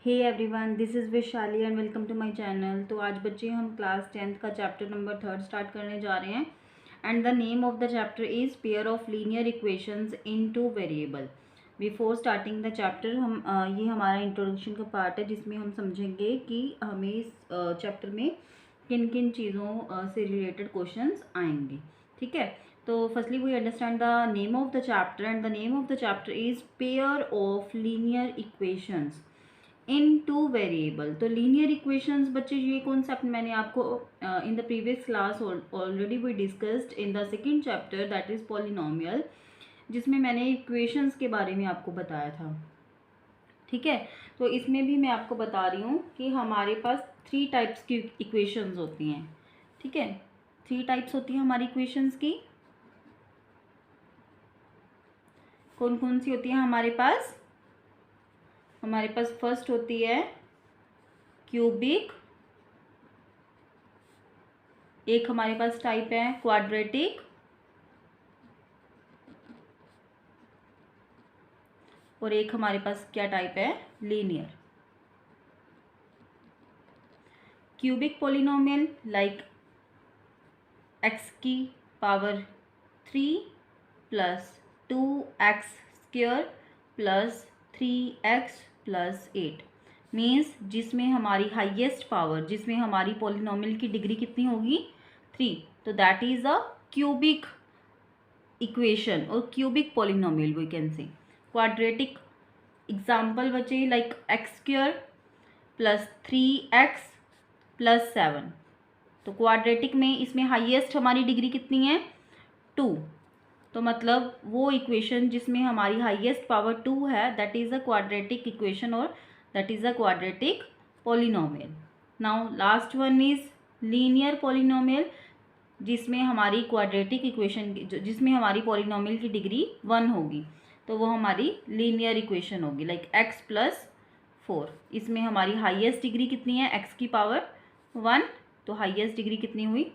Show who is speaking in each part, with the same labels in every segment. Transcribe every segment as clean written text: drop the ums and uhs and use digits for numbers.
Speaker 1: Hey everyone, this is Vishali and welcome to my channel. तो आज बच्चे हम क्लास 10th का चैप्टर नंबर 3 स्टार्ट करने जा रहे हैं and the name of the chapter is pair of linear equations in two variable. Before starting the chapter ये हमारा इंट्रोडक्शन का पार्ट है जिसमें हम समझेंगे कि हमें इस चैप्टर में किन किन चीज़ों से रिलेटेड क्वेश्चंस आएंगे। ठीक है, तो firstly we understand the name of the chapter and the name of the chapter is pair of linear equations in two variable. तो लीनियर इक्वेशंस बच्चे ये कॉन्सेप्ट मैंने आपको in the previous class already we discussed in the second chapter that is polynomial, जिसमें मैंने equations के बारे में आपको बताया था। ठीक है, तो इसमें भी मैं आपको बता रही हूँ कि हमारे पास 3 टाइप्स की इक्वेशंस होती हैं। ठीक है, 3 टाइप्स होती हैं हमारी इक्वेशंस की। कौन कौन सी होती है हमारे पास? हमारे पास फर्स्ट होती है क्यूबिक, एक हमारे पास टाइप है क्वाड्रेटिक, और एक हमारे पास क्या टाइप है? Linear. Cubic polynomial like x की power 3 plus 2x square plus 3x plus 8 means जिसमें हमारी हाईएस्ट पावर, जिसमें हमारी पॉलिनोमियल की डिग्री कितनी होगी? 3। तो that is a cubic equation और cubic polynomial we can say. Quadratic example बचे like x square plus 3x plus 7। तो क्वाड्रेटिक में इसमें हाईएस्ट हमारी डिग्री कितनी है? 2। तो मतलब वो इक्वेशन जिसमें हमारी हाईएस्ट पावर 2 है that is a quadratic equation और that is a quadratic polynomial. Now last one is linear polynomial, जिसमें हमारी क्वाड्रेटिक इक्वेशन जिसमें हमारी पॉलिनोमियल की डिग्री 1 होगी, तो वो हमारी लीनियर इक्वेशन होगी लाइक x प्लस 4। इसमें हमारी हाईएस्ट डिग्री कितनी है? x की पावर 1, तो हाईएस्ट डिग्री कितनी हुई?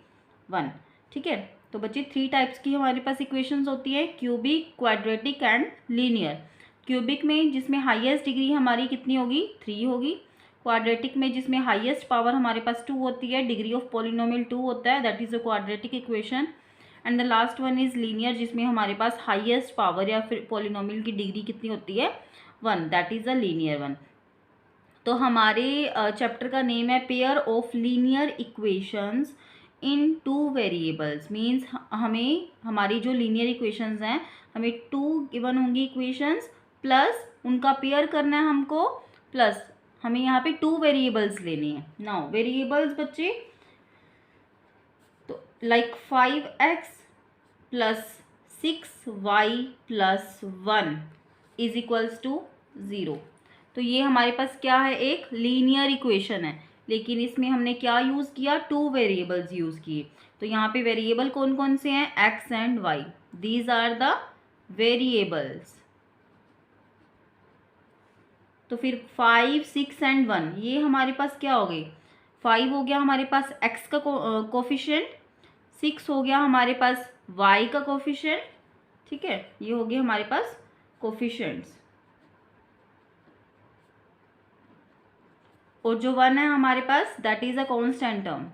Speaker 1: 1। ठीक है, तो बच्चे 3 टाइप्स की हमारे पास इक्वेशंस होती है, cubic, quadratic and linear. Cubic में जिसमें हाईएस्ट डिग्री हमारी कितनी होगी? 3 होगी। क्वाड्रेटिक में जिसमें हाईएस्ट पावर हमारे पास 2 होती है, डिग्री ऑफ पॉलिनोमियल 2 होता है, that is a quadratic equation. And the last one is linear, जिसमें हमारे पास हाईएस्ट पावर या फिर पॉलिनोमियल की डिग्री कितनी होती है? 1, that is a linear one. तो हमारे चैप्टर का नेम है pair of linear equations in 2 variables. Means हमें हमारी जो लीनियर इक्वेशंस हैं, हमें 2 गिवन होंगी इक्वेशंस प्लस उनका पेयर करना है हमको, प्लस हमें यहाँ पे 2 वेरिएबल्स लेने हैं। नाउ वेरिएबल्स बच्चे तो like 5x plus 6y plus 1 is equals to 0। तो ये हमारे पास क्या है? एक लीनियर इक्वेशन है, लेकिन इसमें हमने क्या यूज़ किया? 2 वेरिएबल्स यूज़ किए। तो यहाँ पे वेरिएबल कौन कौन से हैं? x and y, these are the variables. तो फिर 5, 6 एंड 1 ये हमारे पास क्या हो गए? 5 हो गया हमारे पास x का कोफिशिएंट, 6 हो गया हमारे पास y का कोफिशिएंट। ठीक है, ये हो गए हमारे पास कोफिशिएंट्स। और जो 1 है हमारे पास that is a constant term.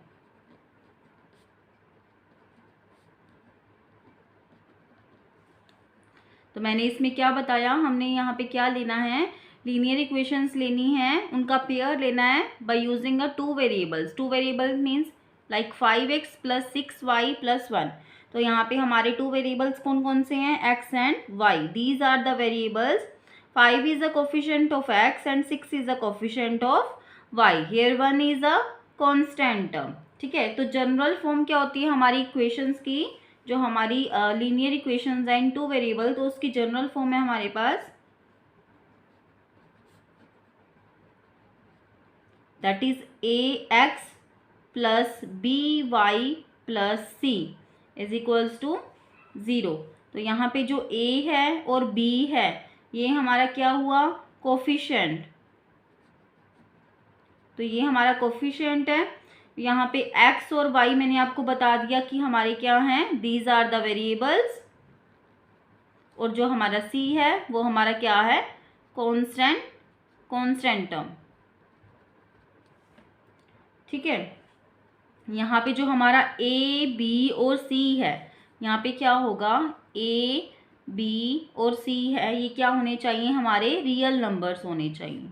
Speaker 1: तो मैंने इसमें क्या बताया? हमने यहाँ पे क्या लेना है? लीनियर इक्वेशंस लेनी है, उनका पेयर लेना है by using a 2 variables. 2 variables means like 5x plus 6y plus 1। तो यहाँ पे हमारे 2 वेरिएबल्स कौन कौन से हैं? x and y, these are the variables. 5 is a coefficient of x and 6 is a coefficient of y। Here 1 is a constant term. ठीक है, तो जनरल फॉर्म क्या होती है हमारी इक्वेशंस की? जो हमारी लीनियर इक्वेशंस हैं इन 2 वेरिएबल, तो उसकी जनरल फॉर्म है हमारे पास that is ax plus by plus c is equals to 0। तो यहाँ पे जो a है और b है ये हमारा क्या हुआ? कोफिशिएंट। तो ये हमारा कोफिशिएंट है। यहाँ पे x और y मैंने आपको बता दिया कि हमारे क्या हैं? These are the variables. और जो हमारा c है वो हमारा क्या है? Constant term. ठीक है। यहाँ पे जो हमारा ए बी और सी है, यहाँ पे क्या होगा, ए बी और सी है, ये क्या होने चाहिए, हमारे रियल नंबर्स होने चाहिए।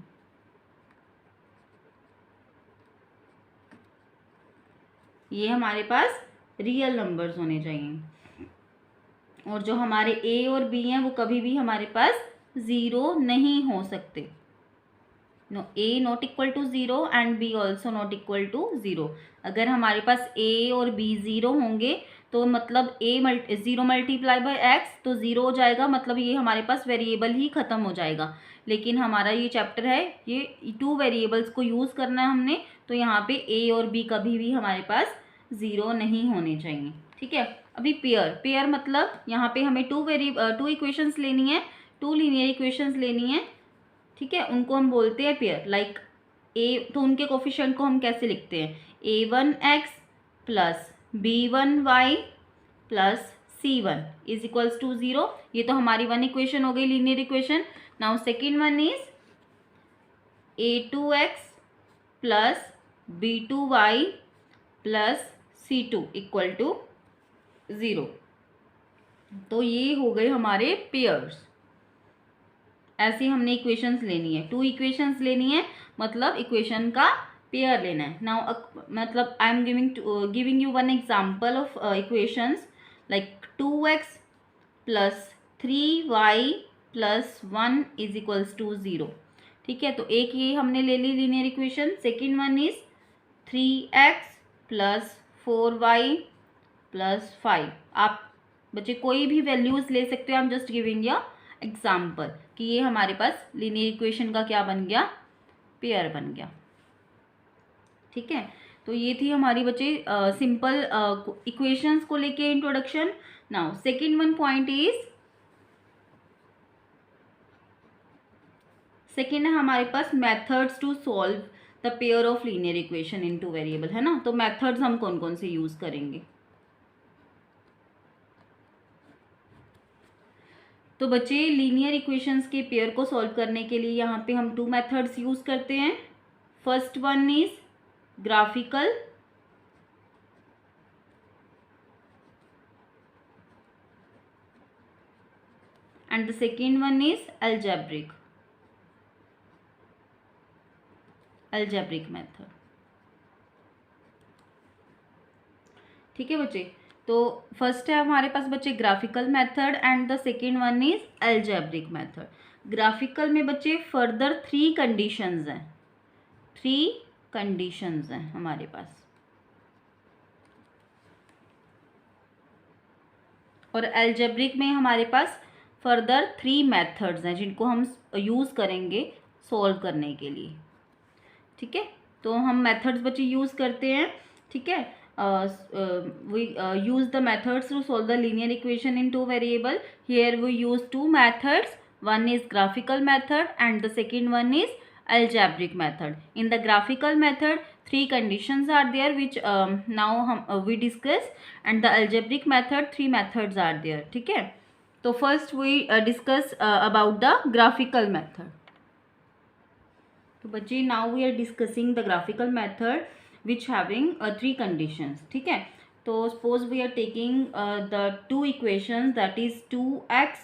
Speaker 1: ये हमारे पास रियल नंबर्स होने चाहिए। और जो हमारे ए और बी हैं वो कभी भी हमारे पास ज़ीरो नहीं हो सकते। No, a not equal to zero and b also not equal to zero. अगर हमारे पास ए और बी ज़ीरो होंगे तो मतलब ज़ीरो मल्टीप्लाई बाय एक्स तो ज़ीरो हो जाएगा, मतलब ये हमारे पास वेरिएबल ही ख़त्म हो जाएगा। लेकिन हमारा ये चैप्टर है, ये टू वेरिएबल्स को यूज़ करना है हमने, तो यहाँ पे ए और बी कभी भी हमारे पास ज़ीरो नहीं होने चाहिए। ठीक है। अभी पेयर मतलब यहाँ पे हमें टू इक्वेशंस लेनी है, टू लीनियर इक्वेशंस लेनी है। ठीक है, उनको हम बोलते हैं पेयर। लाइक ए, तो उनके कोफिशिएंट को हम कैसे लिखते हैं, a1x plus b1y plus c1 is equals to 0। ये तो हमारी वन इक्वेशन हो गई, linear equation. Now second one is a2x plus b2y plus c2 equal to 0। तो ये हो गए हमारे पेयर्स। ऐसी हमने इक्वेशंस लेनी है, टू इक्वेशंस लेनी है, मतलब इक्वेशन का पेयर लेना है। नाउ मतलब I am giving you one example of equations like 2x plus 3y plus 1 is equals to 0। ठीक है, तो एक ये हमने ले ली linear equation. Second one is 3x plus 4y plus 5। आप बच्चे कोई भी वैल्यूज ले सकते हो, I am just giving ya example कि ये हमारे पास लीनियर इक्वेशन का क्या बन गया, पेयर बन गया। ठीक है, तो ये थी हमारी बच्चे सिंपल इक्वेशंस को लेके introduction. Now second one point is, second है हमारे पास methods to solve the pair of linear equation in two variable, है ना। तो मेथड्स हम कौन कौन से यूज करेंगे, तो बच्चे लीनियर इक्वेशंस के पेयर को सॉल्व करने के लिए यहाँ पे हम टू मेथड्स यूज करते हैं। First one is graphical and the second one is algebraic method. ठीक है बच्चे, तो फर्स्ट है हमारे पास बच्चे graphical method and the second one is algebraic method. Graphical में बच्चे फर्दर थ्री कंडीशंस हैं हमारे पास, और अलजेब्रिक में हमारे पास फर्दर थ्री मेथड्स हैं जिनको हम यूज़ करेंगे सॉल्व करने के लिए। ठीक है, तो हम मेथड्स बच्चे यूज़ करते हैं। ठीक है, we use the methods to solve the linear equation in two variable. Here we use two methods, one is graphical method and the second one is algebraic method. In the graphical method three conditions are there which now we discuss, and the algebraic method three methods are there. ठीक है, तो first we discuss about the graphical method. तो बच्चे now we are discussing the graphical method which having three conditions. ठीक है, तो suppose we are taking the two equations, that is 2x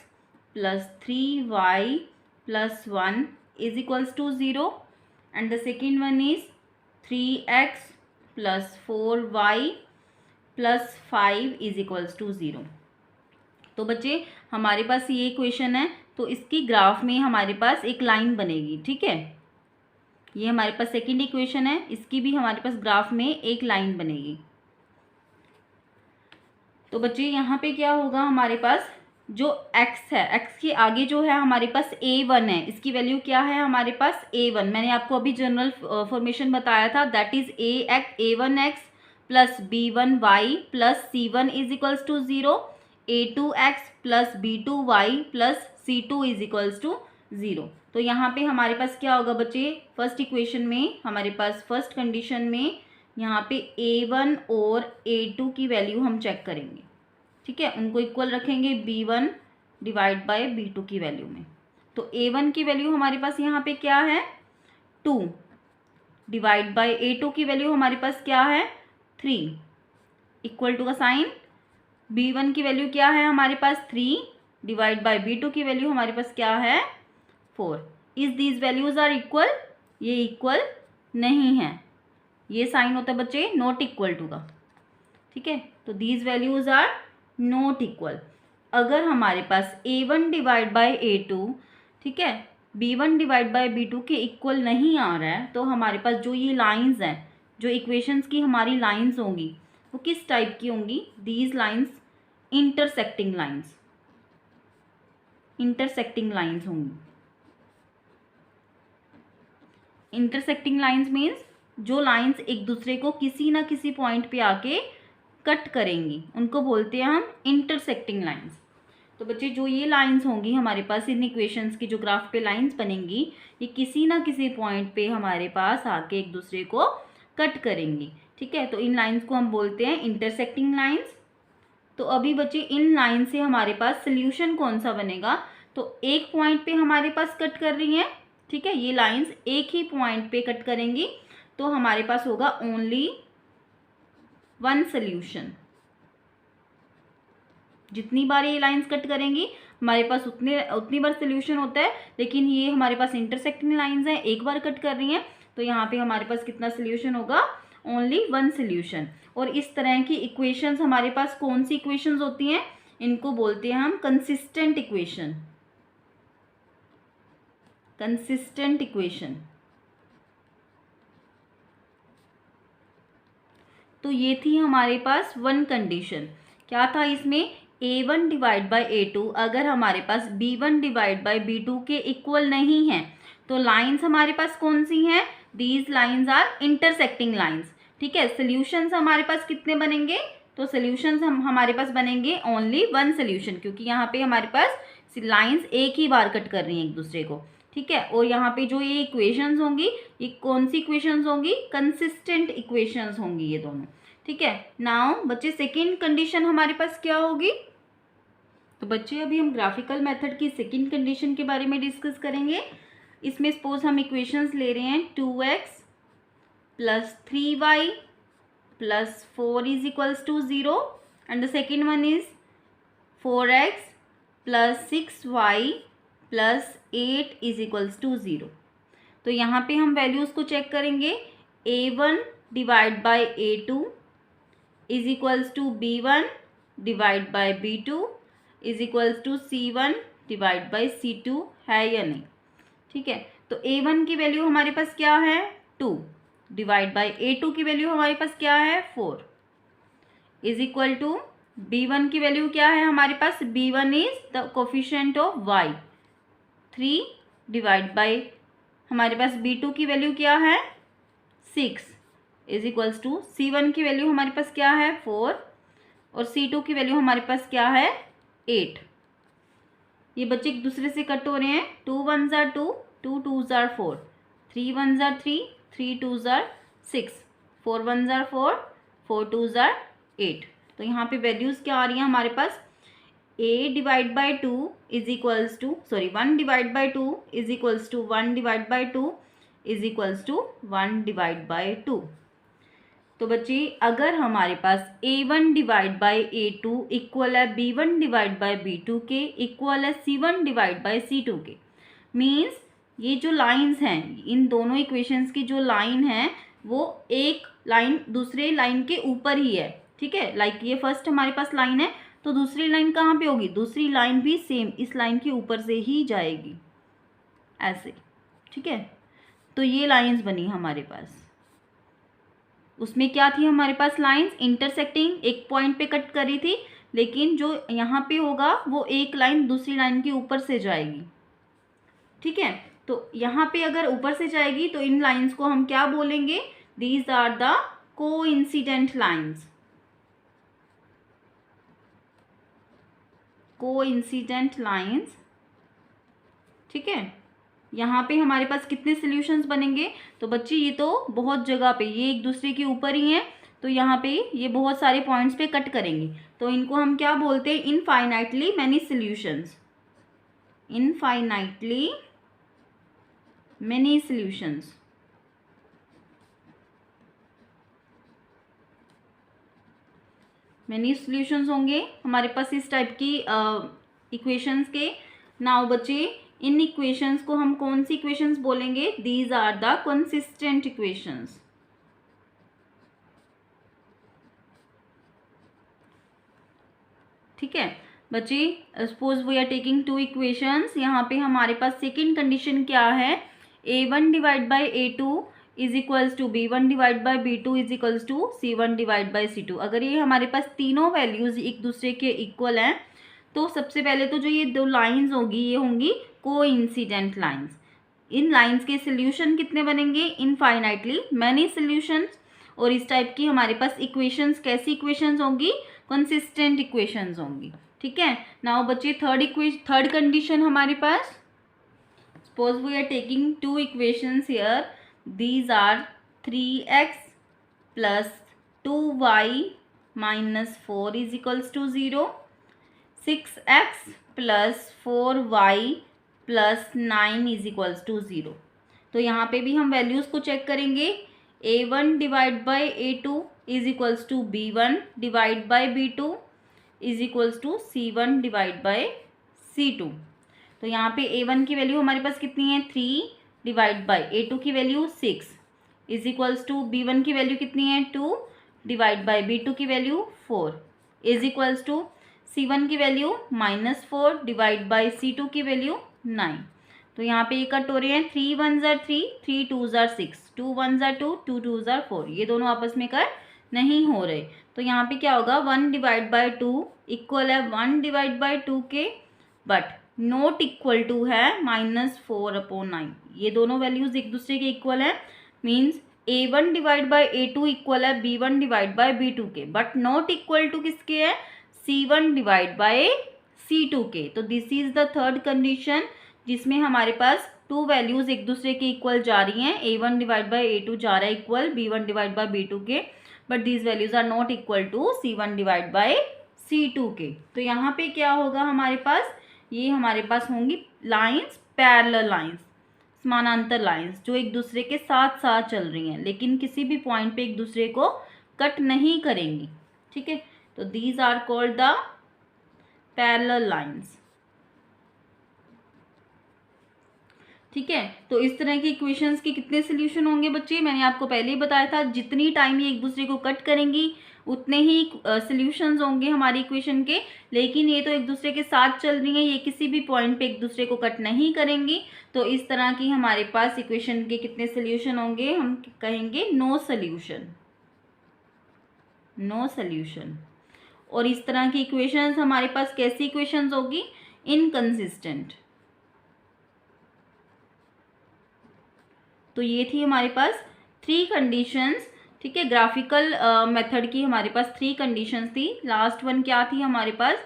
Speaker 1: plus 3y plus 1 is equals to 0, and the second one is 3x plus 4y plus 5 is equals to 0. तो बच्चे हमारे पास ये equation है, तो इसकी ग्राफ में हमारे पास एक लाइन बनेगी। ठीक है, ये हमारे पास सेकेंड इक्वेशन है, इसकी भी हमारे पास ग्राफ में एक लाइन बनेगी। तो बच्चे यहाँ पे क्या होगा, हमारे पास जो x है, x के आगे जो है हमारे पास a1 है, इसकी वैल्यू क्या है हमारे पास a1। मैंने आपको अभी जनरल फॉर्मेशन बताया था, that is a1x plus b1y plus c1 is equals to 0, a2x plus b2y plus c2 is equals to 0। तो यहाँ पे हमारे पास क्या होगा बच्चे, फर्स्ट इक्वेशन में हमारे पास फर्स्ट कंडीशन में यहाँ पे a1 और a2 की वैल्यू हम चेक करेंगे। ठीक है, उनको इक्वल रखेंगे b1 डिवाइड बाय b2 की वैल्यू में। तो a1 की वैल्यू हमारे पास यहाँ पे क्या है 2, डिवाइड बाय A2 की वैल्यू हमारे पास क्या है 3, इक्वल टू का साइन B1 की वैल्यू क्या है हमारे पास 3 डिवाइड बाय B2 की वैल्यू हमारे पास क्या है 4। Is these values are equal, ये इक्वल नहीं है, ये साइन होता है बच्चे नॉट इक्वल टू का, ठीक है। तो these values are not equal. अगर हमारे पास A1 डिवाइड बाय A2, ठीक है, B1 डिवाइड बाय B2 के इक्वल नहीं आ रहा है, तो हमारे पास जो ये लाइंस हैं, जो इक्वेशंस की हमारी लाइंस होंगी वो किस टाइप की होंगी, these lines intersecting lines, intersecting lines होंगी। इंटरसेक्टिंग लाइंस मीन्स जो लाइंस एक दूसरे को किसी ना किसी पॉइंट पे आके कट करेंगी, उनको बोलते हैं हम इंटरसेक्टिंग लाइंस। तो बच्चे जो ये लाइंस होंगी हमारे पास इन इक्वेशंस की, जो ग्राफ पे लाइंस बनेंगी, ये किसी ना किसी पॉइंट पे हमारे पास आके एक दूसरे को कट करेंगी, ठीक है। तो इन लाइंस को हम बोलते हैं इंटरसेक्टिंग लाइंस। तो अभी बच्चे इन लाइन से हमारे पास सोल्यूशन कौन सा बनेगा, तो एक पॉइंट पे हमारे पास कट कर रही हैं, ठीक है, ये लाइंस एक ही पॉइंट पे कट करेंगी, तो हमारे पास होगा ओनली वन सोल्यूशन। जितनी बार ये लाइंस कट करेंगी हमारे पास उतनी बार सोल्यूशन होता है, लेकिन ये हमारे पास इंटरसेक्टिंग लाइंस हैं, एक बार कट कर रही हैं, तो यहाँ पे हमारे पास कितना सोल्यूशन होगा, ओनली वन सोल्यूशन। और इस तरह की इक्वेशंस हमारे पास कौन सी इक्वेशंस होती हैं, इनको बोलते हैं हम कंसिस्टेंट इक्वेशन, कंसिस्टेंट इक्वेशन। तो ये थी हमारे पास वन कंडीशन, क्या था इसमें, A1 डिवाइड बाई A2 अगर हमारे पास B1 डिवाइड बाई B2 के इक्वल नहीं है, तो लाइंस हमारे पास कौन सी हैं, these lines are intersecting lines, ठीक है। सोल्यूशंस हमारे पास कितने बनेंगे, तो सोल्यूशंस हमारे पास बनेंगे ओनली वन सोल्यूशन, क्योंकि यहाँ पे हमारे पास लाइंस एक ही बार कट कर रही हैं एक दूसरे को, ठीक है। और यहाँ पे जो ये इक्वेशंस होंगी, ये कौन सी इक्वेशंस होंगी, कंसिस्टेंट इक्वेशंस होंगी ये दोनों, ठीक है। नाउ बच्चे सेकेंड कंडीशन हमारे पास क्या होगी, तो बच्चे अभी हम ग्राफिकल मेथड की सेकेंड कंडीशन के बारे में डिस्कस करेंगे। इसमें सपोज हम इक्वेशंस ले रहे हैं 2x plus 3y plus 4 is equals to 0 and the second one is 4x plus 6y plus 8 is equals to 0। तो यहाँ पे हम वैल्यूज़ को चेक करेंगे, A1 divide by A2 is equals to B1 divide by B2 is equals to C1 divide by C2 है या नहीं, ठीक है। तो A1 की वैल्यू हमारे पास क्या है 2 डिवाइड बाई A2 की वैल्यू हमारे पास क्या है 4 इज इक्वल टू B1 की वैल्यू क्या है हमारे पास, B1 is the coefficient of y 3 divide by हमारे पास B2 की वैल्यू क्या है 6 इज इक्वल्स टू C1 की वैल्यू हमारे पास क्या है 4 और C2 की वैल्यू हमारे पास क्या है 8। ये बच्चे एक दूसरे से कट हो रहे हैं, 2 1s are 2, 2 2s are 4, 3 1s are 3, 3 2s are 6, 4 1s are 4, 4 2s are 8। तो यहाँ पे वैल्यूज़ क्या आ रही हैं हमारे पास, a divide by 2 is equals to 1 divide by 2 is equals to 1 divide by 2 is equals to 1 divide by 2। तो बच्चे अगर हमारे पास A1 divide by A2 equal है B1 डिवाइड बाई B2 के, इक्वल है C1 डिवाइड बाई C2 के, means ये जो लाइंस हैं, इन दोनों इक्वेशंस की जो लाइन है वो एक लाइन दूसरे लाइन के ऊपर ही है, ठीक है। लाइक ये फर्स्ट हमारे पास लाइन है, तो दूसरी लाइन कहाँ पे होगी, दूसरी लाइन भी सेम इस लाइन के ऊपर से ही जाएगी, ऐसे, ठीक है। तो ये लाइंस बनी हमारे पास, उसमें क्या थी हमारे पास लाइंस इंटरसेक्टिंग, एक पॉइंट पे कट करी थी, लेकिन जो यहाँ पे होगा वो एक लाइन दूसरी लाइन के ऊपर से जाएगी, ठीक है। तो यहाँ पे अगर ऊपर से जाएगी तो इन लाइंस को हम क्या बोलेंगे, these are the coincident lines, coincident lines, ठीक है। यहाँ पे हमारे पास कितने सॉल्यूशंस बनेंगे, तो बच्चे ये तो बहुत जगह पे, ये एक दूसरे के ऊपर ही हैं, तो यहाँ पे ये बहुत सारे पॉइंट्स पे कट करेंगे, तो इनको हम क्या बोलते हैं, infinitely many solutions, infinitely many solutions, many solutions होंगे हमारे पास इस टाइप की इक्वेशंस के। नाउ बच्चे इन इक्वेशंस को हम कौन सी इक्वेशंस बोलेंगे? These are the consistent equations. ठीक है बच्चे, suppose we are taking two equations. यहाँ पे हमारे पास सेकेंड कंडीशन क्या है? a1 divide by a2 is equals to b1 divide by b2 is equals to c1 divide by c2। अगर ये हमारे पास तीनों वैल्यूज एक दूसरे के इक्वल हैं तो सबसे पहले तो जो ये दो लाइंस होगी ये होंगी कोइंसिडेंट लाइंस। इन लाइंस के सोल्यूशन कितने बनेंगे? Infinitely many solutions. और इस टाइप की हमारे पास इक्वेशंस कैसी इक्वेशंस होंगी? कंसिस्टेंट इक्वेशंस होंगी। ठीक है, नाउ बच्चे थर्ड कंडीशन हमारे पास, suppose we are taking two equations here. These are 3x plus 2y minus 4 is equals to 0, 6x plus 4y plus 9 is equals to 0। तो यहाँ पे भी हम वैल्यूज़ को चेक करेंगे। a1 divide by a2 is equals to b1 divide by b2 is equals to c1 divide by c2। तो यहाँ पे a1 की वैल्यू हमारे पास कितनी है? 3 डिवाइड बाई a2 की value 6 is equals to b1 की वैल्यू कितनी है? 2 डिवाइड बाई b2 की value 4 is equals to c1 की वैल्यू -4 डिवाइड बाई c2 की वैल्यू 9। तो यहाँ पे ये कट हो रहे हैं, 3 1 ज़ार 3, 3 2 ज़ार 6, 2 1 ज़ार 2, 2 2 ज़ार 4, ये दोनों आपस में कट नहीं हो रहे। तो यहाँ पे क्या होगा? 1 डिवाइड बाई 2 इक्वल है 1 डिवाइड बाई 2 के, बट नॉट इक्वल टू है -4/9। ये दोनों वैल्यूज एक दूसरे के इक्वल है, means a1 divide by a2 equal है b1 डिवाइड बाई b2 के, बट नॉट इक्वल टू किसके है? c1 डिवाइड बाई c2 के। तो this is the third condition जिसमें हमारे पास टू वैल्यूज एक दूसरे के इक्वल जा रही हैं। a1 डिवाइड बाई a2 जा रहा है equal b1 divide by b2 के, but these values are not equal to c1 divide by c2 के। तो यहाँ पे क्या होगा हमारे पास? ये हमारे पास होंगी लाइंस, पैरेलल लाइंस, समानांतर लाइंस, जो एक दूसरे के साथ साथ चल रही हैं लेकिन किसी भी पॉइंट पे एक दूसरे को कट नहीं करेंगी। ठीक है, तो these are called the parallel lines. ठीक है, तो इस तरह की इक्वेशंस के कितने सोल्यूशन होंगे बच्चे? मैंने आपको पहले ही बताया था, जितनी टाइम ये एक दूसरे को कट करेंगी उतने ही सोल्यूशंस होंगे हमारी इक्वेशन के। लेकिन ये तो एक दूसरे के साथ चल रही हैं, ये किसी भी पॉइंट पे एक दूसरे को कट नहीं करेंगी। तो इस तरह की हमारे पास इक्वेशन के कितने सोल्यूशन होंगे? हम कहेंगे नो सोल्यूशन, नो सोल्यूशन। और इस तरह की इक्वेशंस हमारे पास कैसी इक्वेशंस होगी? इनकंसिस्टेंट। तो ये थी हमारे पास 3 कंडीशंस। ठीक है, ग्राफिकल मेथड की हमारे पास 3 कंडीशंस थी। लास्ट वन क्या थी हमारे पास?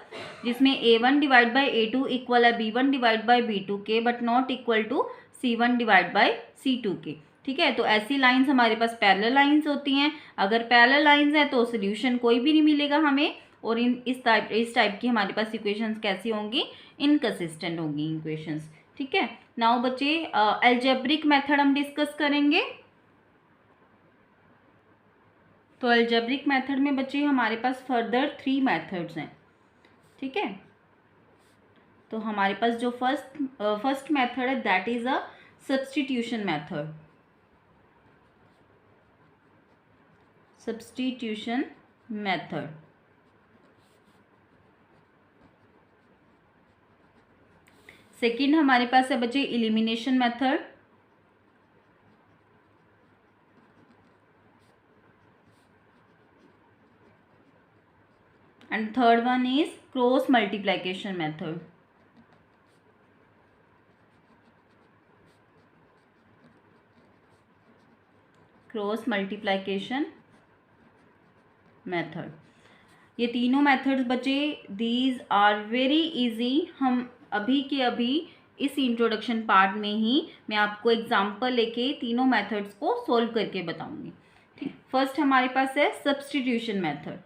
Speaker 1: जिसमें a1 divide by a2 equal है b1 डिवाइड बाई b2 के, but not equal to c1 divide by c2 के। ठीक है, तो ऐसी लाइंस हमारे पास पैरेलल लाइंस होती हैं। अगर पैरेलल लाइंस हैं तो सोल्यूशन कोई भी नहीं मिलेगा हमें। और इस टाइप की हमारे पास इक्वेशंस कैसी होंगी? इनकंसिस्टेंट होंगी इक्वेशंस। ठीक है, नाउ बच्चे अलजेब्रिक मेथड हम डिस्कस करेंगे। तो अलजेब्रिक मेथड में बच्चे हमारे पास फर्दर 3 मेथड्स हैं। ठीक है, तो हमारे पास जो फर्स्ट मेथड है that is a substitution method. Substitution method. Second हमारे पास है बच्चे elimination method. and third one is cross multiplication method. Cross multiplication method. ये तीनों मेथड्स बच्चे दीज आर वेरी इजी। हम अभी के अभी इस इंट्रोडक्शन पार्ट में ही मैं आपको एग्जांपल लेके तीनों मेथड्स को सॉल्व करके बताऊंगी। ठीक, फर्स्ट हमारे पास है सब्स्टिट्यूशन मेथड।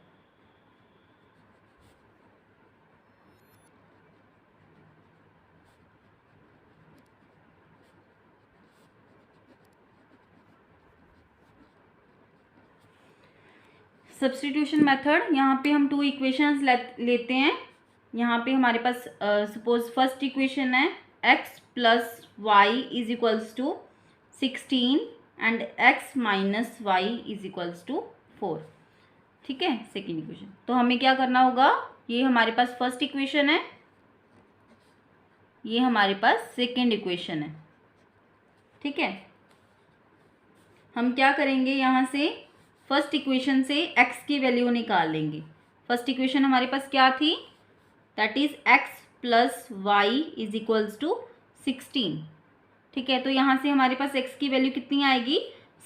Speaker 1: सब्स्टिट्यूशन मेथड, यहाँ पे हम 2 इक्वेशंस लेते हैं। यहाँ पे हमारे पास सपोज फर्स्ट इक्वेशन है x plus y is equals to 16 and x minus y is equals to 4। ठीक है, सेकेंड इक्वेशन। तो हमें क्या करना होगा, ये हमारे पास फर्स्ट इक्वेशन है, ये हमारे पास सेकेंड इक्वेशन है। ठीक है, हम क्या करेंगे, यहाँ से फर्स्ट इक्वेशन से x की वैल्यू निकाल लेंगे। फर्स्ट इक्वेशन हमारे पास क्या थी, that is x plus y is equals to 16। ठीक है, तो यहाँ से हमारे पास x की वैल्यू कितनी आएगी,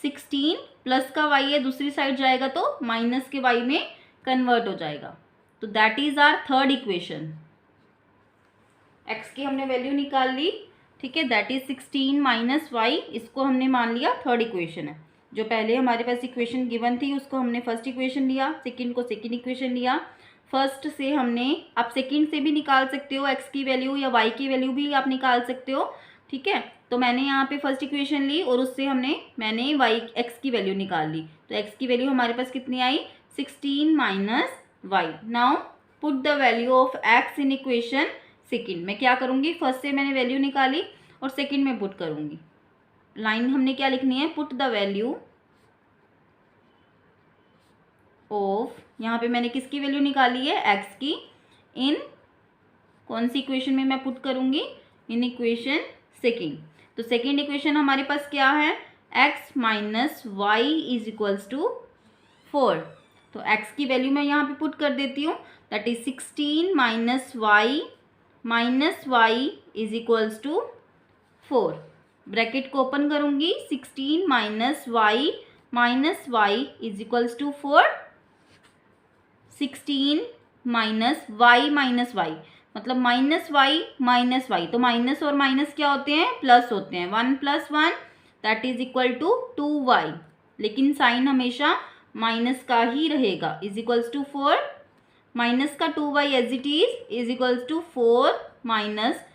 Speaker 1: 16 प्लस का y है, दूसरी साइड जाएगा तो माइनस के y में कन्वर्ट हो जाएगा। तो that is our third equation. x की हमने वैल्यू निकाल ली। ठीक है, दैट इज 16 माइनस वाई, इसको हमने मान लिया थर्ड इक्वेशन है। जो पहले हमारे पास इक्वेशन गिवन थी उसको हमने फर्स्ट इक्वेशन लिया, सेकंड को सेकंड इक्वेशन लिया। फर्स्ट से हमने, आप सेकंड से भी निकाल सकते हो x की वैल्यू, या y की वैल्यू भी आप निकाल सकते हो। ठीक है, तो मैंने यहाँ पे फर्स्ट इक्वेशन ली और उससे मैंने x की वैल्यू निकाल ली। तो x की वैल्यू हमारे पास कितनी आई, 16 minus y. Now put the value of x in equation second. मैं क्या करूँगी, फर्स्ट से मैंने वैल्यू निकाली और सेकेंड में पुट करूँगी। लाइन हमने क्या लिखनी है, पुट द वैल्यू ऑफ, यहाँ पे मैंने किसकी वैल्यू निकाली है, x की, इन कौन सी इक्वेशन में मैं पुट करूँगी, इन इक्वेशन सेकेंड। तो सेकेंड इक्वेशन हमारे पास क्या है, x minus y is equals to 4। तो x की वैल्यू मैं यहाँ पे पुट कर देती हूँ, that is 16 minus y is equals to 4। Bracket को ओपन करूँगी, 16 minus y is equals to 4। 16 minus y मतलब माइनस वाई, तो माइनस और माइनस क्या होते हैं, प्लस होते हैं। 1 plus 1 that is equal to 2y, लेकिन साइन हमेशा माइनस का ही रहेगा, इज इक्वल्स टू 4 माइनस का 2y as it is equals to 4 minus,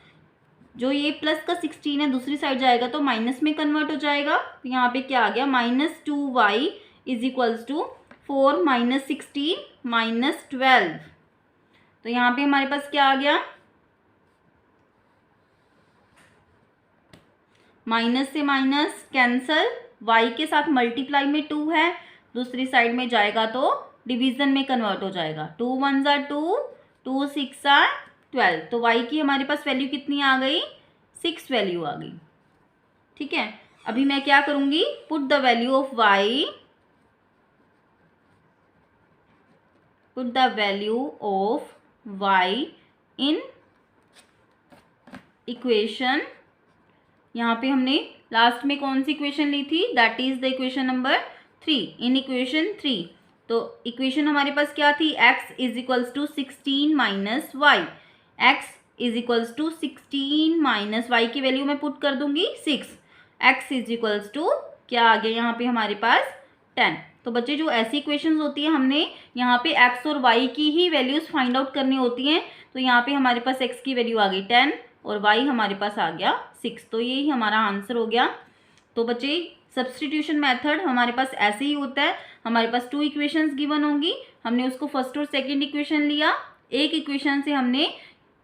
Speaker 1: जो ये प्लस का 16 है दूसरी साइड जाएगा तो माइनस में कन्वर्ट हो जाएगा। तो यहाँ पे क्या आ गया, minus 2y is equals to 4 minus 16 minus 12। तो यहाँ पे हमारे पास क्या आ गया, माइनस से माइनस कैंसल, y के साथ मल्टीप्लाई में 2 है, दूसरी साइड में जाएगा तो डिवीजन में कन्वर्ट हो जाएगा। 2 1 ज़ा 2, 2 6 ज़ा 12। तो y की हमारे पास वैल्यू कितनी आ गई, 6 वैल्यू आ गई। ठीक है, अभी मैं क्या करूँगी, put the value of y, put the value of y in equation, यहाँ पे हमने लास्ट में कौन सी इक्वेशन ली थी, that is the equation number 3, in equation 3। तो इक्वेशन हमारे पास क्या थी, x is equals to 16 minus y, x is equals to 16 minus y की वैल्यू मैं पुट कर दूंगी 6, x इज इक्वल्स टू क्या आ गया यहाँ पे हमारे पास 10। तो बच्चे जो ऐसी इक्वेशंस होती है, हमने यहाँ पे x और y की ही वैल्यूज फाइंड आउट करनी होती हैं। तो यहाँ पे हमारे पास x की वैल्यू आ गई 10 और y हमारे पास आ गया 6। तो यही हमारा आंसर हो गया। तो बच्चे सब्स्टिट्यूशन मेथड हमारे पास ऐसे ही होता है, हमारे पास 2 इक्वेशंस गिवन होंगी, हमने उसको फर्स्ट और सेकंड इक्वेशन लिया, एक इक्वेशन से हमने,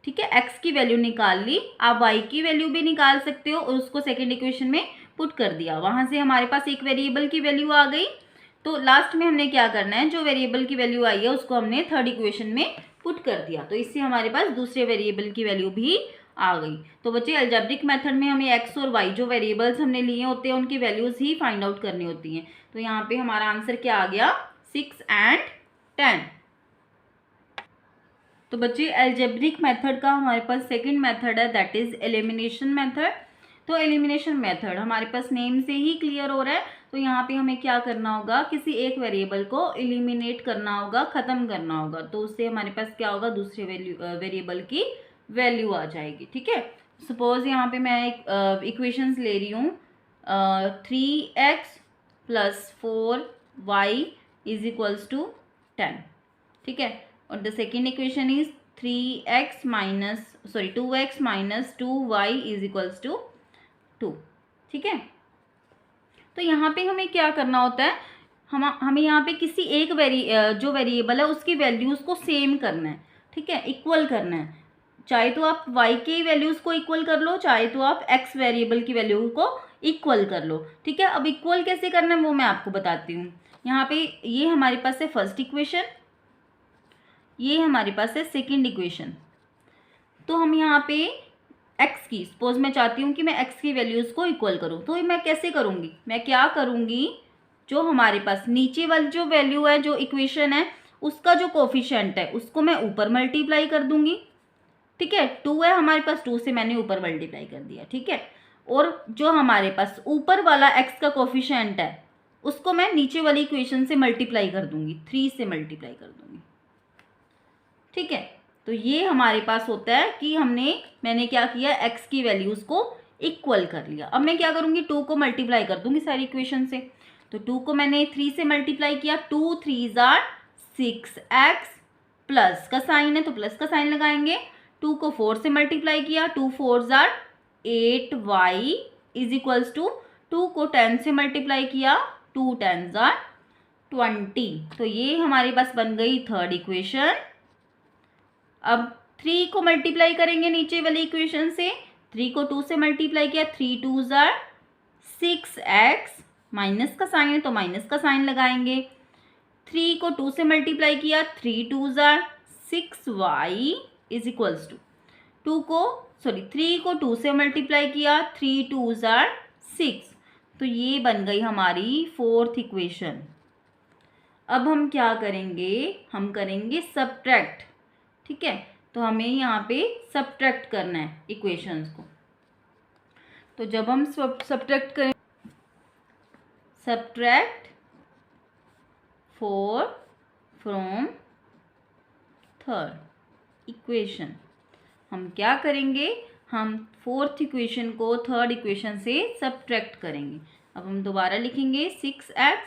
Speaker 1: ठीक है, x की वैल्यू निकाल ली, आप y की वैल्यू भी निकाल सकते हो और उसको सेकंड इक्वेशन में पुट कर दिया, वहाँ से हमारे पास एक वेरिएबल की वैल्यू आ गई। तो लास्ट में हमने क्या करना है, जो वेरिएबल की वैल्यू आई है उसको हमने थर्ड इक्वेशन में पुट कर दिया, तो इससे हमारे पास दूसरे वेरिएबल की वैल्यू भी आ गई। तो बच्चे अलजेब्रिक मेथड में हमें x और y जो वेरिएबल्स हमने लिए होते हैं उनकी वैल्यूज ही फाइंड आउट करनी होती हैं। तो यहाँ पे हमारा आंसर क्या आ गया, 6 एंड 10। तो बच्चे अलजेब्रिक मेथड का हमारे पास सेकंड मेथड है, दैट इज एलिमिनेशन मेथड। तो एलिमिनेशन मेथड हमारे पास नेम से ही क्लियर हो रहा है। तो यहाँ पे हमें क्या करना होगा, किसी एक वेरिएबल को एलिमिनेट करना होगा, ख़त्म करना होगा, तो उससे हमारे पास क्या होगा, दूसरे वेरिएबल की वैल्यू आ जाएगी। ठीक है, सपोज यहाँ पे मैं एक इक्वेशंस ले रही हूँ, 3x plus 4y is equals to 10। ठीक है, और the second equation is 2x minus 2y is equals to 2। ठीक है, तो यहाँ पे हमें क्या करना होता है, हमें यहाँ पे किसी एक जो वेरिएबल है उसकी वैल्यूज़ को सेम करना है, ठीक है, इक्वल करना है। चाहे तो आप y के वैल्यूज़ को इक्वल कर लो, चाहे तो आप x वेरिएबल की वैल्यू को इक्वल कर लो, ठीक है। अब इक्वल कैसे करना है वो मैं आपको बताती हूँ। यहाँ पे ये हमारे पास है फर्स्ट इक्वेशन, ये हमारे पास है सेकेंड इक्वेशन। तो हम यहाँ पे x की, सपोज मैं चाहती हूँ कि मैं x की वैल्यूज़ को इक्वल करूँ, तो मैं कैसे करूँगी, मैं क्या करूँगी, जो हमारे पास नीचे वाली जो वैल्यू है, जो इक्वेशन है, उसका जो कोफिशिएंट है उसको मैं ऊपर मल्टीप्लाई कर दूंगी, ठीक है। 2 है हमारे पास, 2 से मैंने ऊपर मल्टीप्लाई कर दिया, ठीक है। और जो हमारे पास ऊपर वाला x का कोफिशिएंट है उसको मैं नीचे वाली इक्वेशन से मल्टीप्लाई कर दूंगी, 3 से मल्टीप्लाई कर दूंगी, ठीक है। तो ये हमारे पास होता है कि मैंने क्या किया, x की वैल्यूज़ को इक्वल कर लिया। अब मैं क्या करूँगी, 2 को मल्टीप्लाई कर दूंगी सारी इक्वेशन से। तो 2 को मैंने 3 से मल्टीप्लाई किया, 2 3 आर 6x, प्लस का साइन है तो प्लस का साइन लगाएंगे। 2 को 4 से मल्टीप्लाई किया, 2 4 are 8y is equals to 2 को 10 से मल्टीप्लाई किया, 2 10 आर 20। तो ये हमारे पास बन गई थर्ड इक्वेशन। अब 3 को मल्टीप्लाई करेंगे नीचे वाली इक्वेशन से, 3 को 2 से मल्टीप्लाई किया, 3 2 आर 6x, माइनस का साइन है तो माइनस का साइन लगाएंगे। 3 को 2 से मल्टीप्लाई किया, 3 2 are 6y is equals to 3 को 2 से मल्टीप्लाई किया, 3 2 आर 6। तो ये बन गई हमारी फोर्थ इक्वेशन। अब हम क्या करेंगे, हम करेंगे सब्ट्रैक्ट, ठीक है। तो हमें यहाँ पे सब्ट्रैक्ट करना है इक्वेशंस को। तो जब हम सब्ट्रैक्ट करें, सब्ट्रैक्ट 4 फ्रॉम थर्ड इक्वेशन, हम क्या करेंगे, हम फोर्थ इक्वेशन को थर्ड इक्वेशन से सब्ट्रैक्ट करेंगे। अब हम दोबारा लिखेंगे 6x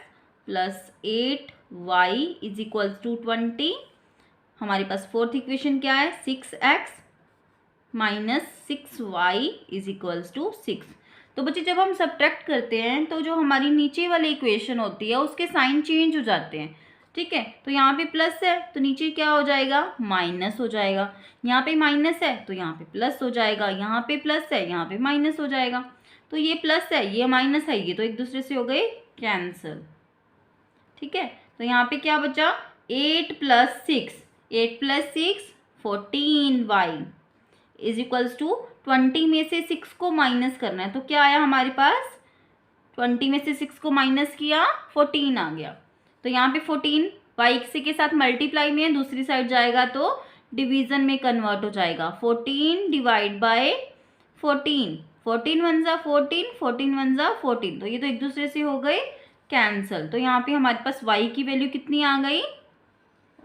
Speaker 1: plus 8y is equals to 20। हमारे पास फोर्थ इक्वेशन क्या है, 6x minus 6y is equals to 6। तो बच्चे जब हम सब्ट्रैक्ट करते हैं तो जो हमारी नीचे वाली इक्वेशन होती है उसके साइन चेंज हो जाते हैं, ठीक है। तो यहाँ पे प्लस है तो नीचे क्या हो जाएगा, माइनस हो जाएगा। यहाँ पे माइनस है तो यहाँ पे प्लस हो जाएगा, यहाँ पे प्लस है यहाँ पे माइनस हो जाएगा। तो ये प्लस है ये माइनस है, ये तो एक दूसरे से हो गए कैंसिल, ठीक है। तो यहाँ पे क्या बचा, 8 plus 6 14y is equals to 20 में से 6 को माइनस करना है। तो क्या आया हमारे पास, 20 में से 6 को माइनस किया 14 आ गया। तो यहाँ पे 14 y के साथ मल्टीप्लाई में है, दूसरी साइड जाएगा तो डिवीजन में कन्वर्ट हो जाएगा। 14 डिवाइड बाय 14, 14 1 जा 14, 14 1 जा 14। तो ये तो एक दूसरे से हो गए कैंसिल। तो यहाँ पे हमारे पास y की वैल्यू कितनी आ गई,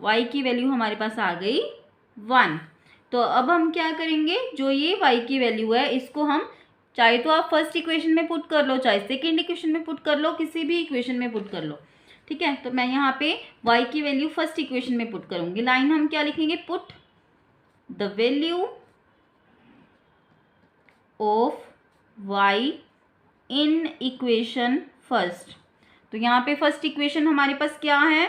Speaker 1: y की वैल्यू हमारे पास आ गई 1। तो अब हम क्या करेंगे, जो ये y की वैल्यू है इसको हम चाहे तो आप फर्स्ट इक्वेशन में पुट कर लो, चाहे सेकेंड इक्वेशन में पुट कर लो, किसी भी इक्वेशन में पुट कर लो, ठीक है। तो मैं यहाँ पे y की वैल्यू फर्स्ट इक्वेशन में पुट करूँगी। लाइन हम क्या लिखेंगे, put the value of y in equation first. तो यहाँ पे फर्स्ट इक्वेशन हमारे पास क्या है,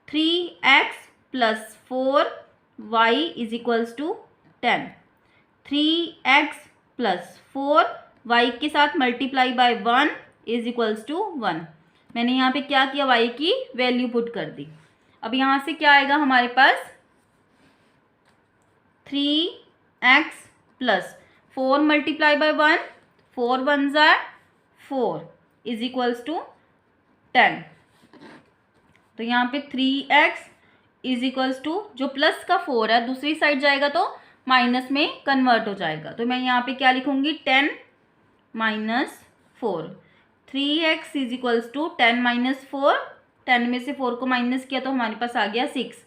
Speaker 1: 3x plus 4y is equals to 10। 3x plus 4y के साथ multiply by 1 is equals to 1। मैंने यहाँ पे क्या किया, y की वैल्यू पुट कर दी। अब यहाँ से क्या आएगा हमारे पास, 3x प्लस 4 मल्टीप्लाई बाय 1, 4 1 जार 4 इज इक्वल्स टू 10। तो यहाँ पे 3x इज इक्वल्स टू, जो प्लस का 4 है दूसरी साइड जाएगा तो माइनस में कन्वर्ट हो जाएगा। तो मैं यहाँ पे क्या लिखूँगी, 10 minus 4। 3x is equals to 10 minus 4, 10 में से 4 को माइनस किया तो हमारे पास आ गया 6।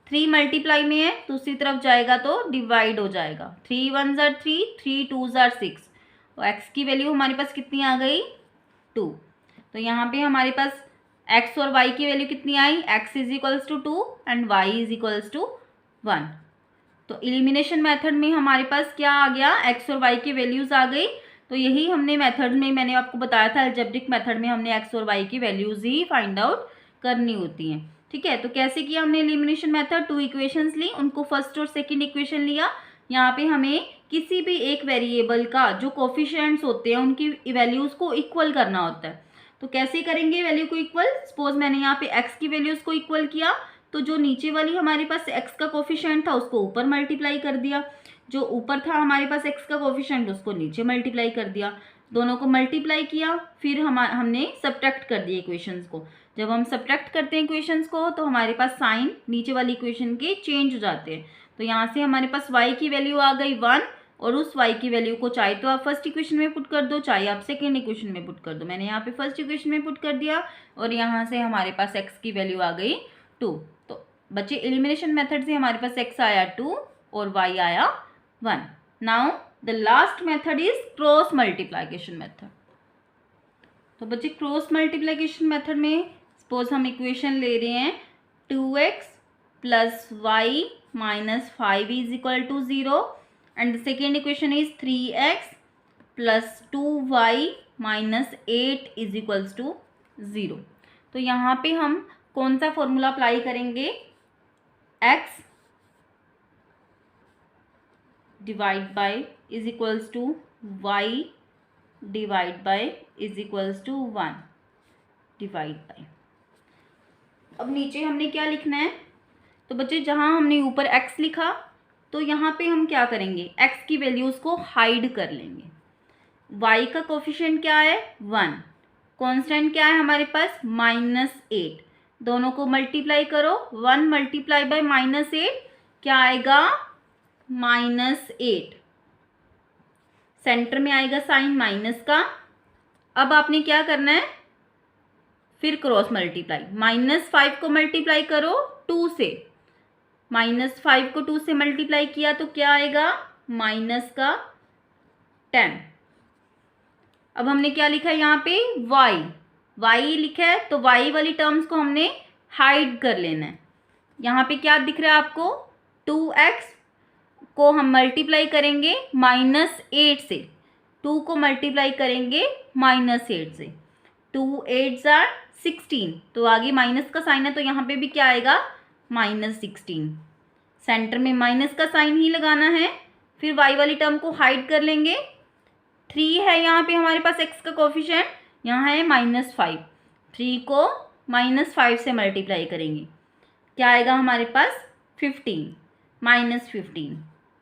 Speaker 1: 3 मल्टीप्लाई में है दूसरी तरफ जाएगा तो डिवाइड हो जाएगा। 3 1 जार 3, 3 2 जार 6। तो x की वैल्यू हमारे पास कितनी आ गई, 2। तो यहाँ पे हमारे पास x और y की वैल्यू कितनी आई, x is equals to 2 and y is equals to 1। तो एलिमिनेशन मेथड में हमारे पास क्या आ गया, x और y की वैल्यूज आ गई तो यही हमने मेथड में मैंने आपको बताया था, अलजेब्रिक मेथड में हमने एक्स और वाई की वैल्यूज़ ही फाइंड आउट करनी होती हैं। ठीक है, तो कैसे किया हमने एलिमिनेशन मेथड, 2 इक्वेशंस ली, उनको फर्स्ट और सेकंड इक्वेशन लिया। यहाँ पे हमें किसी भी एक वेरिएबल का जो कोफिशिएंट्स होते हैं उनकी वैल्यूज़ को इक्वल करना होता है। तो कैसे करेंगे वैल्यू को इक्वल? सपोज मैंने यहाँ पे एक्स की वैल्यूज़ को इक्वल किया, तो जो नीचे वाली हमारे पास एक्स का कोफिशिएंट था उसको ऊपर मल्टीप्लाई कर दिया, जो ऊपर था हमारे पास एक्स का कोफिशिएंट उसको नीचे मल्टीप्लाई कर दिया, दोनों को मल्टीप्लाई किया, फिर हमने सब्ट्रैक्ट कर दिया इक्वेशंस को। जब हम सब्ट्रैक्ट करते हैं इक्वेशंस को तो हमारे पास साइन नीचे वाली इक्वेशन के चेंज हो जाते हैं। तो यहाँ से हमारे पास y की वैल्यू आ गई 1, और उस y की वैल्यू को चाहे तो आप फर्स्ट इक्वेशन में पुट कर दो, चाहे आप सेकेंड इक्वेशन में पुट कर दो। मैंने यहाँ पे फर्स्ट इक्वेशन में पुट कर दिया और यहाँ से हमारे पास x की वैल्यू आ गई 2। तो बच्चे एलिमिनेशन मेथड से हमारे पास x आया 2 और y आया 1। Now the last method is cross multiplication method. तो बच्चे क्रॉस मल्टीप्लिकेशन मेथड में सपोज हम इक्वेशन ले रहे हैं 2x plus y minus 5 is equal to 0 and the second equation is 3x plus 2y minus 8 is equals to 0। तो यहाँ पे हम कौन सा फॉर्मूला अप्लाई करेंगे? x divide by is equals to y divide by is equals to 1 divide bye. अब नीचे हमने क्या लिखना है? तो बच्चे जहाँ हमने ऊपर x लिखा तो यहाँ पे हम क्या करेंगे? x की वैल्यूज़ को हाइड कर लेंगे। y का कोफिशिएंट क्या है? 1। कांस्टेंट क्या है हमारे पास? -8। दोनों को मल्टीप्लाई करो, 1 मल्टीप्लाई बाय -8 क्या आएगा? -8। सेंटर में आएगा साइन माइनस का। अब आपने क्या करना है? फिर क्रॉस मल्टीप्लाई, -5 को मल्टीप्लाई करो 2 से, -5 को 2 से मल्टीप्लाई किया तो क्या आएगा? -10। अब हमने क्या लिखा है यहाँ पे? y लिखा है, तो y वाली टर्म्स को हमने हाइड कर लेना है। यहाँ पे क्या दिख रहा है आपको? 2x को हम मल्टीप्लाई करेंगे -8 से, 2 को मल्टीप्लाई करेंगे -8 से, 2 8s are 16, तो आगे माइनस का साइन है तो यहाँ पे भी क्या आएगा? -16। सेंटर में माइनस का साइन ही लगाना है। फिर y वाली टर्म को हाइड कर लेंगे। 3 है यहाँ पे हमारे पास x का कोफिशिएंट, यहाँ है -5, 3 को -5 से मल्टीप्लाई करेंगे, क्या आएगा हमारे पास? 15, -15,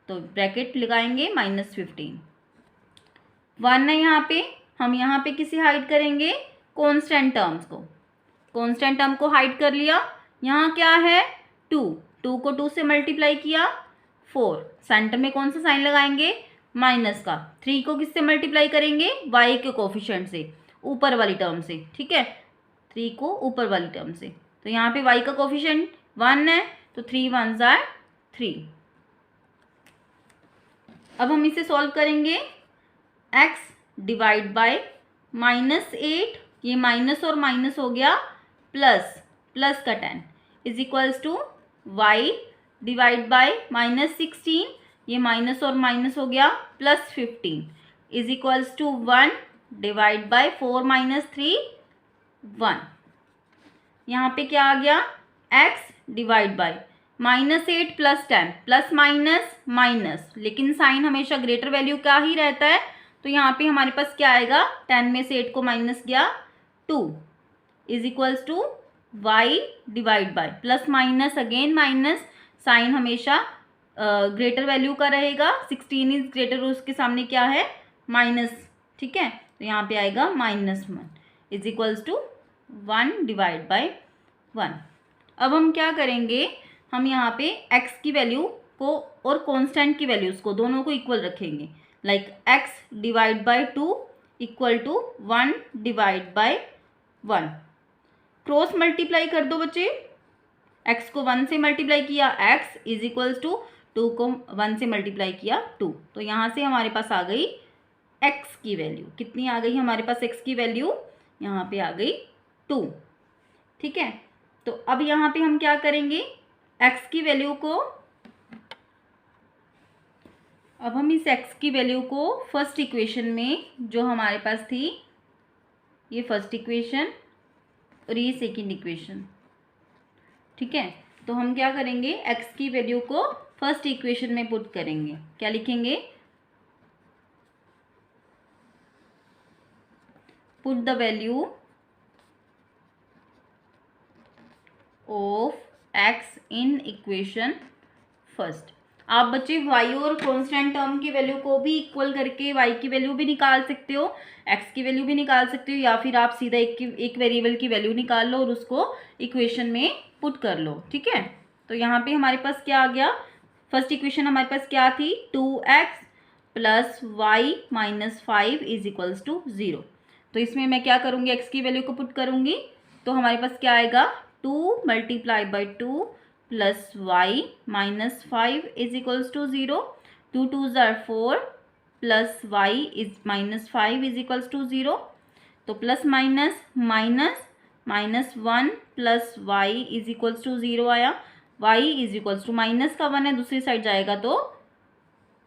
Speaker 1: तो ब्रैकेट लगाएंगे -15। 1 है यहाँ पे, हम यहाँ पे किसे हाइड करेंगे? कांस्टेंट टर्म्स को। कांस्टेंट टर्म को हाइड कर लिया। यहाँ क्या है? 2 को 2 से मल्टीप्लाई किया 4, सेंटर में कौन सा साइन लगाएंगे? माइनस का। 3 को किससे मल्टीप्लाई करेंगे? y के कोफिशिएंट से, ऊपर वाली टर्म से। ठीक है, 3 को ऊपर वाली टर्म से, तो यहाँ पे y का कोफिशिएंट 1 है, तो 3 1s are 3। अब हम इसे सॉल्व करेंगे। x डिवाइड बाय -8, ये माइनस और माइनस हो गया, प्लस का 10 is equals to y divide by -16, ये माइनस और माइनस हो गया, +15 is equals to 1 divide by 4 - 3 1। यहाँ पे क्या आ गया? x divide bye -8 plus 10, plus minus minus, लेकिन साइन हमेशा ग्रेटर वैल्यू का ही रहता है, तो यहाँ पे हमारे पास क्या आएगा? 10 में से 8 को माइनस किया 2 is equals to y divide by, plus minus again minus, sign हमेशा ग्रेटर वैल्यू का रहेगा, 16 इज ग्रेटर, उसके सामने क्या है? माइनस। ठीक है, तो यहाँ पे आएगा -1 is equals to 1 divide by 1। अब हम क्या करेंगे? हम यहाँ पे x की वैल्यू को और कांस्टेंट की वैल्यूज़ को दोनों को इक्वल रखेंगे, like x divide by 2 equal to 1 divide by 1। Cross multiply कर दो बच्चे, x को 1 से मल्टीप्लाई किया x इज इक्वल्स टू 2 को 1 से मल्टीप्लाई किया 2, तो यहाँ से हमारे पास आ गई x की वैल्यू। कितनी आ गई हमारे पास x की वैल्यू? यहाँ पे आ गई 2। ठीक है, तो अब यहाँ पे हम क्या करेंगे? x की वैल्यू को अब हम इस x की वैल्यू को फर्स्ट इक्वेशन में जो हमारे पास थी, ये फर्स्ट इक्वेशन और ये सेकंड इक्वेशन, ठीक है। तो हम क्या करेंगे, x की वैल्यू को फर्स्ट इक्वेशन में पुट करेंगे। क्या लिखेंगे, put the value of x in equation first. आप बच्चे y और कांस्टेंट टर्म की वैल्यू को भी इक्वल करके y की वैल्यू भी निकाल सकते हो, x की वैल्यू भी निकाल सकते हो, या फिर आप सीधा एक वेरिएबल की वैल्यू निकाल लो और उसको इक्वेशन में पुट कर लो, ठीक है। तो यहाँ पे हमारे पास क्या आ गया, फर्स्ट इक्वेशन हमारे पास क्या थी, 2x plus y minus 5 is equals to 0। तो इसमें मैं क्या करूँगी, x की वैल्यू को पुट करूँगी, तो हमारे पास क्या आएगा, 2 multiply by 2 plus y minus 5 is equals to 0। 2 2 ज़ार 4 plus y is minus 5 is equals to 0। तो plus minus minus minus 1 plus y is equals to 0 आया। Y is equals to minus का 1 है, दूसरी साइड जाएगा तो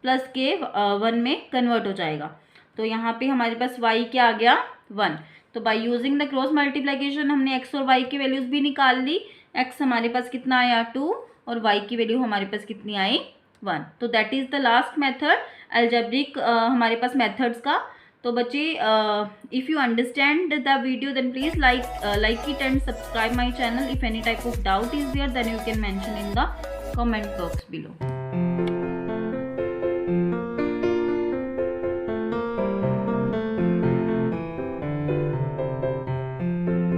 Speaker 1: प्लस के 1 में कन्वर्ट हो जाएगा। तो यहाँ पे हमारे पास y क्या आ गया, 1। तो by using the cross multiplication हमने x और y की वैल्यूज भी निकाल ली। x हमारे पास कितना आया, 2, और y की वैल्यू हमारे पास कितनी आई, 1। तो that is the last method algebraic हमारे पास मेथड्स का। तो बच्चे, if you understand the video then please like it and subscribe my channel. If any type of doubt is there then you can mention in the comment box below.